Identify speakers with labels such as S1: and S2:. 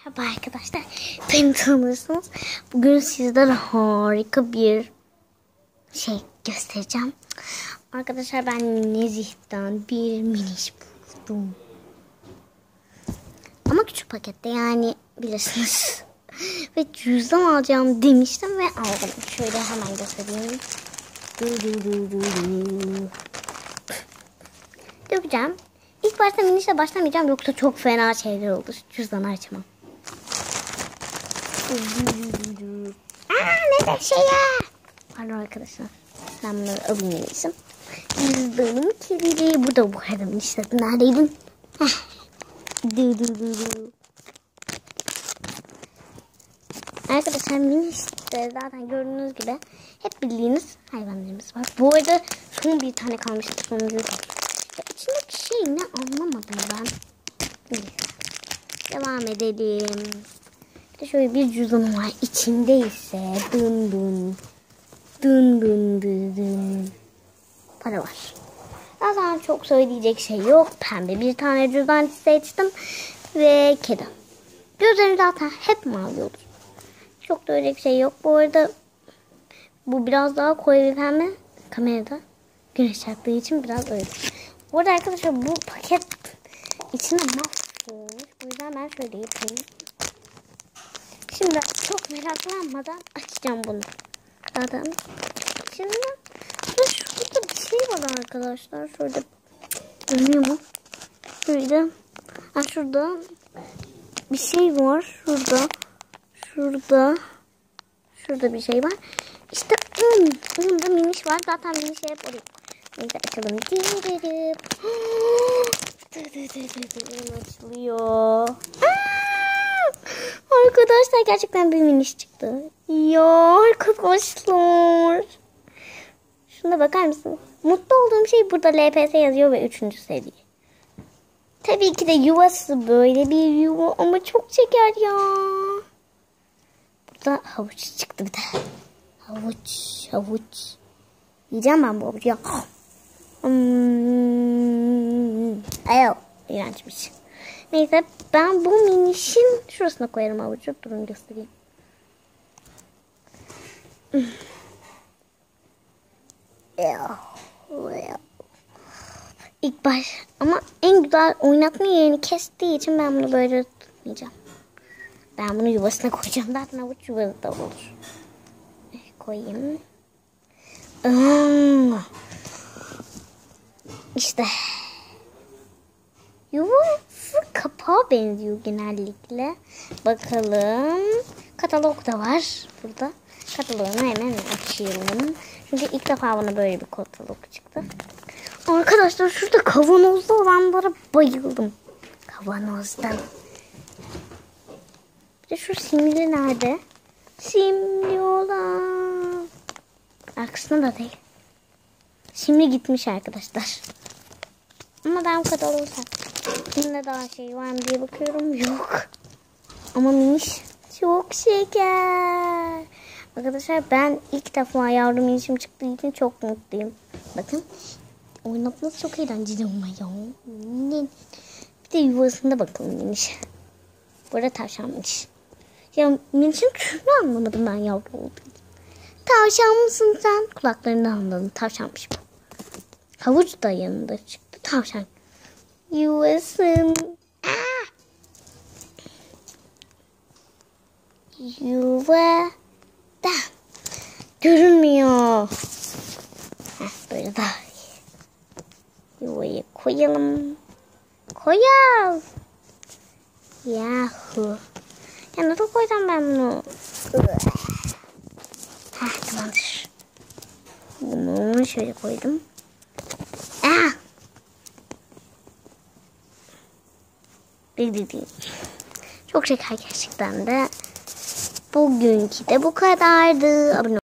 S1: Merhaba arkadaşlar, beni tanırsınız. Bugün sizlere harika bir şey göstereceğim. Arkadaşlar, ben Nezih'ten bir miniş buldum. Ama küçük pakette, yani bilirsiniz. Ve cüzdan alacağım demiştim ve aldım. Şöyle hemen göstereyim. Dökeceğim. İlk başta minişle başlamayacağım, yoksa çok fena şeyler olur. Cüzdanı açmam. Ne şey ya? Pardon arkadaşlar. Ben bunları alayım minişim. Cüzdanım kirli. Bu da bu kadar minişte. Neredeydin? Arkadaşlar, minişte zaten gördüğünüz gibi hep bildiğiniz hayvanlarımız var. Bu arada son bir tane kalmıştı, sonuncuyu. İçindeki şey ne, anlamadım ben. Devam edelim. Bir de şöyle bir cüzdanım var. İçinde ise dın para var. Zaten çok söyleyecek şey yok. Pembe bir tane cüzdan seçtim. Ve kedi. Gözlerini zaten hep mavi olur. Çok söyleyecek şey yok. Bu arada bu biraz daha koyu bir pembe. Kamerada güneş çarptığı için biraz öyle. Bu arada arkadaşlar, bu paket içinde mahvolmuş. Bu yüzden ben şöyle yapayım. Şimdi çok meraklanmadan açacağım bunu. Zaten şimdi şurada bir şey var arkadaşlar. Şurada görünüyor mu? Şurada bir şey var. Şurada bir şey var. İşte onda miniş var. Zaten miniş hep oraya. Neyse, açalım. Açılıyor. Arkadaşlar, gerçekten bir miniş çıktı. Ya arkadaşlar. Şuna bakar mısın? Mutlu olduğum şey, burada LPS yazıyor ve 3. seviye. Tabii ki de yuvası böyle bir yuva ama çok şeker ya. Burada havuç çıktı bir de. Havuç. Yiyeceğim ben bu havucu ya. Ay, iğrençmiş. Neyse, ben bu minişin şurasına koyarım havucu. Durun göstereyim. İlk baş ama en güzel oynatma yerini kestiği için ben bunu böyle tutmayacağım. Ben bunu yuvasına koyacağım. Zaten havuç yuvada olur. Koyayım. İşte. Yuvası kapağa benziyor genellikle. Bakalım. Katalog da var burada. Kataloğunu hemen açıyorum. Çünkü ilk defa bana böyle bir katalog çıktı. Arkadaşlar, şurada kavanozda olanlara bayıldım. Kavanozdan. Bir de şu simli nerede? Simli olan. Arkasında da değil. Simli gitmiş arkadaşlar. Ama ben bu kadar olursa. Şimdi daha şey var mı diye bakıyorum. Yok. Ama miniş çok şeker. Arkadaşlar, ben ilk defa yavru minişim çıktığı için çok mutluyum. Bakın. Oynatması çok eğlenceli ama ya. Bir de yuvasında bakalım miniş. Burada tavşan miniş. Ya minişin türünü anlamadım ben yavru olduğu için. Tavşan mısın sen? Kulaklarını anladım. Tavşanmış bu. Havuç da yanında çıktı. Tavşan. Yuvasın. Yuva da görünmüyor. Böyle daha iyi. Yuvayı koyalım. Yahu. Ya nasıl koysam ben bunu? Tamamdır. Bunu şöyle koydum. Çok şeker gerçekten de. Bugünkü de bu kadardı. Abone